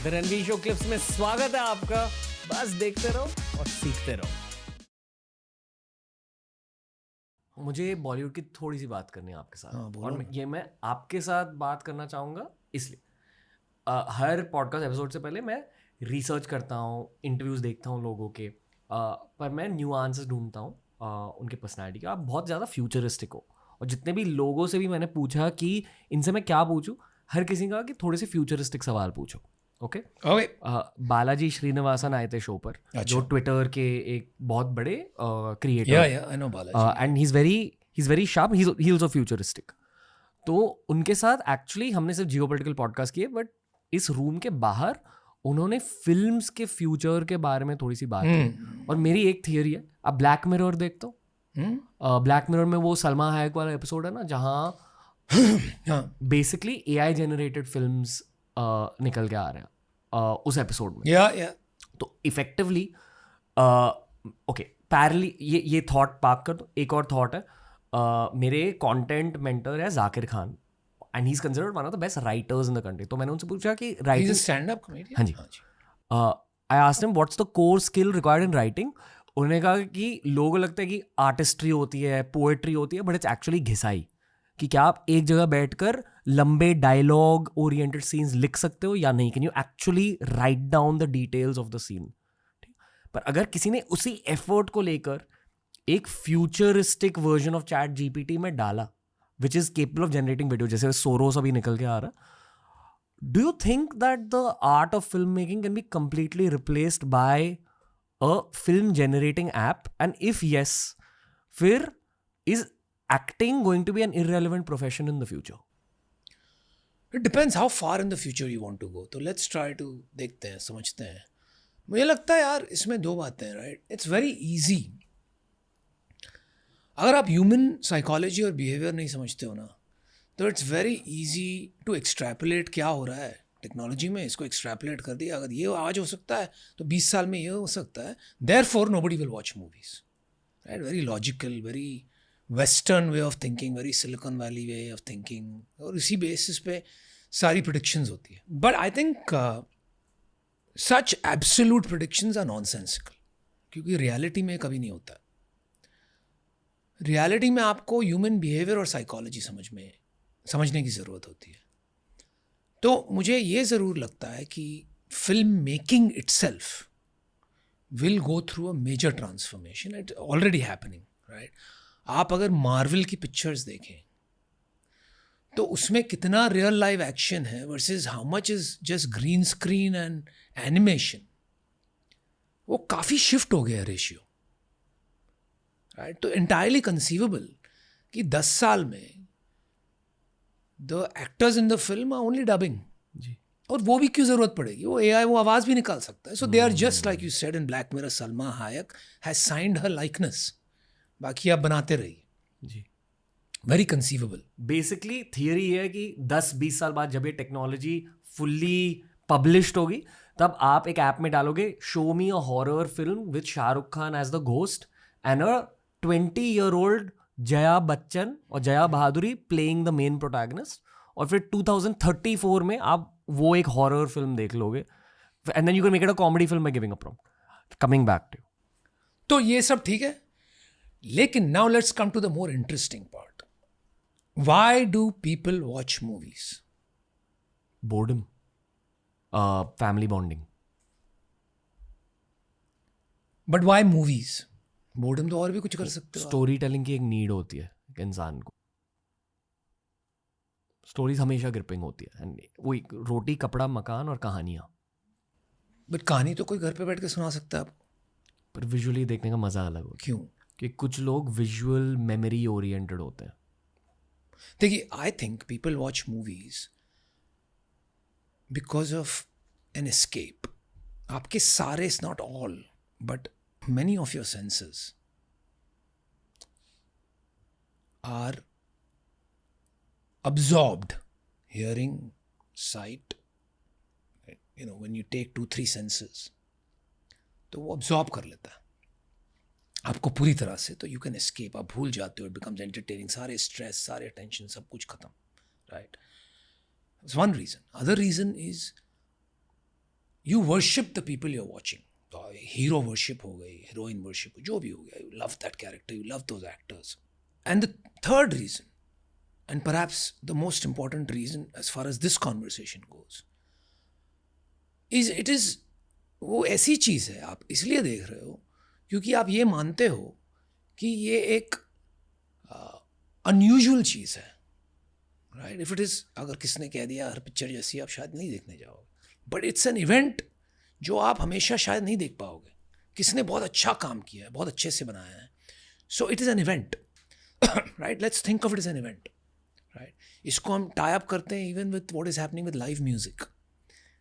The Ranveer show clips में स्वागत है आपका। बस देखते रहो और सीखते रहो। मुझे बॉलीवुड की थोड़ी सी बात करनी है आपके साथ। और ये मैं आपके साथ बात करना चाहूँगा इसलिए हर पॉडकास्ट एपिसोड से पहले मैं रिसर्च करता हूँ, इंटरव्यूज़ देखता हूँ लोगों के, पर मैं न्यूआंसेस ढूंढता हूँ उनके पर्सनैलिटी का। आप बहुत ज़्यादा फ्यूचरिस्टिक हो, और जितने भी लोगों से भी मैंने पूछा कि इनसे मैं क्या पूछूं, हर किसी का कि थोड़े से फ्यूचरिस्टिक सवाल पूछो। ओके बालाजी श्रीनिवासन आए थे शो पर, जो ट्विटर के एक बहुत बड़े creator, and he is very sharp, he is also futuristic. तो उनके साथ एक्चुअली हमने सिर्फ जियोपॉलिटिकल पॉडकास्ट किए, बट इस रूम के बाहर उन्होंने फिल्म्स के फ्यूचर के बारे में थोड़ी सी बात की। और मेरी एक थियरी है, आप ब्लैक मिरर देखते हो? ब्लैक मिरर में वो सलमा hayek वाला एपिसोड है ना, जहाँ बेसिकली AI जनरेटेड फिल्म्स निकल के आ रहे हैं उस एपिसोड में। तो इफेक्टिवली ओके पैरेलली ये थॉट पार्क कर दो। एक और थॉट है, मेरे कंटेंट मेंटर है Zakir Khan, and he is considered one of the best writers in the country. तो मैंने उनसे पूछा कि राइटिंग स्टैंड अप कॉमेडियन। हाँ जी। I asked him what's the core skill required in writing. उन्होंने कहा कि लोगों को लगता है कि आर्टिस्ट्री होती है, पोएट्री होती है, बट इट्स एक्चुअली घिसाई। कि क्या आप एक जगह बैठकर लंबे डायलॉग ओरिएंटेड सीन्स लिख सकते हो या नहीं? Can you actually write down the details of the scene? पर अगर किसी ने उसी एफर्ट को लेकर एक futuristic version of chat GPT में डाला, which is capable of generating video, जैसे सोरोस अभी निकल के आ रहा, do you think that the art of film making can be completely replaced by a film generating app? And if yes, फिर is acting going to be an irrelevant profession in the future? It depends how far in the future you want to go. तो let's try to देखते हैं, समझते हैं। मुझे लगता है यार इसमें दो बातें हैं, राइट? It's very easy. अगर आप ह्यूमन साइकोलॉजी और बिहेवियर नहीं समझते हो ना, तो इट्स वेरी ईजी टू एक्सट्रैपुलेट क्या हो रहा है टेक्नोलॉजी में। इसको एक्सट्रैपुलेट कर दिया, अगर ये आज हो सकता है तो 20 साल में ये हो सकता है। Therefore nobody will watch movies, right? Very logical, very western way of thinking, very Silicon Valley way of thinking, और इसी बेसिस पे सारी प्रेडिक्शंस होती है। But I think such absolute predictions are nonsensical, क्योंकि रियलिटी में कभी नहीं होता। रियलिटी में आपको ह्यूमन बिहेवियर और साइकोलॉजी समझने की ज़रूरत होती है। तो मुझे ये ज़रूर लगता है कि film making itself will go through a major transformation. It's already happening, right? आप अगर मार्वल की पिक्चर्स देखें तो उसमें कितना रियल लाइव एक्शन है versus how much is just green screen and animation, वो काफ़ी शिफ्ट हो गया रेशियो, राइट? तो एंटायरली कंसीवेबल कि 10 साल में the actors in the film are only dubbing जी, और वो भी क्यों ज़रूरत पड़ेगी? वो AI वो आवाज़ भी निकाल सकता है। So they are just like you said in Black Mirror, Salma Hayek has signed her likeness, बाकी आप बनाते रहिए जी। Very conceivable. बेसिकली थियरी है कि 10-20 साल बाद जब ये टेक्नोलॉजी फुल्ली पब्लिश्ड होगी, तब आप एक ऐप में डालोगे show me a horror film with Shahrukh Khan as the ghost and a 20-year-old Jaya Bachchan और जया बहादुरी प्लेइंग द मेन प्रोटैगनिस्ट, और फिर 2034 में आप वो एक हॉरर फिल्म देख लोगे, and then you can make it a comedy film by giving a prompt. Coming back to, तो ये सब ठीक है, लेकिन now let's come to the more interesting part. Why do people watch movies? Boredom, family bonding. But why movies? Boredom तो और भी कुछ कर सकते हो। स्टोरी टेलिंग की एक नीड होती है एक इंसान को। स्टोरीज हमेशा ग्रिपिंग होती है, एंड वो रोटी कपड़ा मकान और कहानियाँ। बट कहानी तो कोई घर पे बैठ के सुना सकता है आपको, पर विजुअली देखने का मजा अलग होता है। क्यों? कि कुछ लोग विजुअल मेमोरी ओरिएंटेड होते हैं। देखिए, I think people watch movies because of an escape. आपके सारे, it's not all, but many of your senses are absorbed. Hearing, sight, you know, when you take 2-3 senses, तो वो absorb कर लेता है आपको पूरी तरह से, तो यू कैन एस्केप, आप भूल जाते हो, इट बिकम्स एंटरटेनिंग, सारे स्ट्रेस, सारे टेंशन, सब कुछ खत्म, right? One reason. Other reason is you worship the people you're watching. तो हीरो वर्शिप हो गई, हीरोइन वर्शिप, जो भी हो गया, you love that character, you love those actors. And the third reason, and perhaps the most important reason as far as this conversation goes, is it is वो ऐसी चीज़ है, आप इसलिए देख रहे हो क्योंकि आप ये मानते हो कि ये एक अनयूजुअल चीज़ है, राइट? इफ इट इज़, अगर किसने कह दिया हर पिक्चर जैसी, आप शायद नहीं देखने जाओगे, बट इट्स एन इवेंट जो आप हमेशा शायद नहीं देख पाओगे. किसने बहुत अच्छा काम किया है, बहुत अच्छे से बनाया है, so it is an event, right? Let's think of it as an event, right? इसको हम टाई अप करते हैं even with what is happening with live music.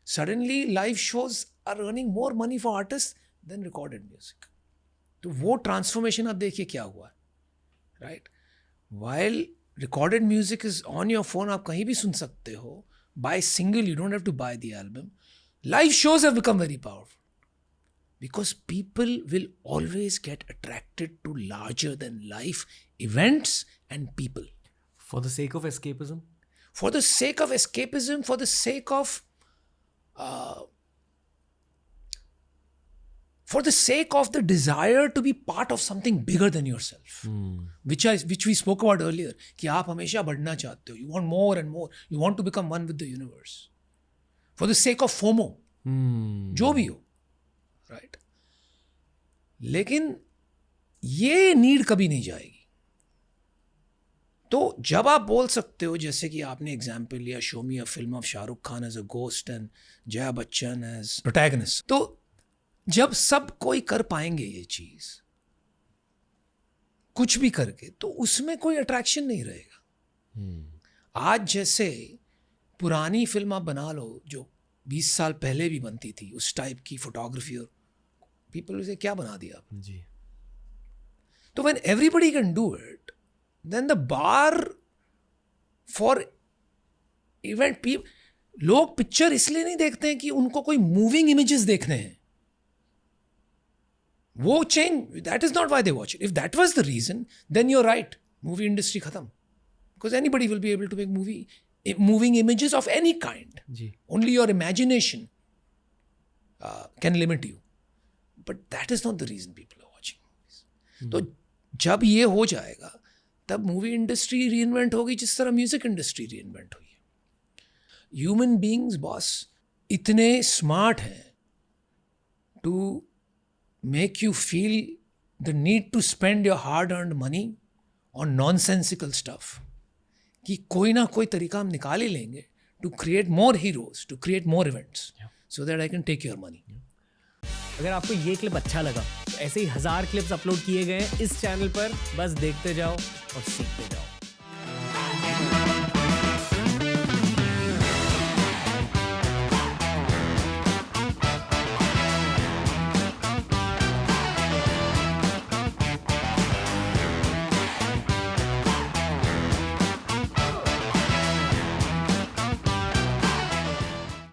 Suddenly live shows are earning more money for artist than recorded music. तो वो transformation आप देखिए क्या हुआ है, right? While recorded music is on your phone, आप कहीं भी सुन सकते हो, buy single, you don't have to buy the album. Live shows have become very powerful because people will always get attracted to larger than life events and people. For the sake of escapism? For the sake of escapism, for the sake of the desire to be part of something bigger than yourself, which we spoke about earlier, कि आप हमेशा बढ़ना चाहते हो, you want more and more, you want to become one with the universe, for the sake of FOMO, जो भी हो, right? लेकिन ये नीड कभी नहीं जाएगी. तो जब आप बोल सकते हो, जैसे कि आपने एग्जाम्पल लिया, show me a film of Shahrukh Khan as a ghost and Jaya Bachchan as protagonist, तो जब सब कोई कर पाएंगे ये चीज कुछ भी करके, तो उसमें कोई अट्रैक्शन नहीं रहेगा. आज जैसे पुरानी फिल्म आप बना लो जो 20 साल पहले भी बनती थी, उस टाइप की फोटोग्राफी, और पीपल उसे क्या बना दिया आपने जी. तो when everybody can do it, then the bar for event, लोग पिक्चर इसलिए नहीं देखते हैं कि उनको कोई मूविंग इमेजेस देखने हैं. वो change, that is not why they watch it. If that was the reason, then you are right, movie industry खत्म, because anybody will be able to make moving images of any kind. Only your imagination can limit you. But that is not the reason people are watching movies. तो जब ये हो जाएगा, तब movie industry reinvent होगी जिस तरह music industry reinvent हुई है. ह्यूमन बींग्स बॉस इतने स्मार्ट हैं to make you feel the need to spend your hard earned money on nonsensical stuff, कि कोई ना कोई तरीका हम निकाल ही लेंगे to create more heroes, to create more events, so that I can take your money. अगर आपको ये क्लिप अच्छा लगा तो ऐसे ही 1000 क्लिप्स अपलोड किए गए हैं इस चैनल पर, बस देखते जाओ और सीखते जाओ.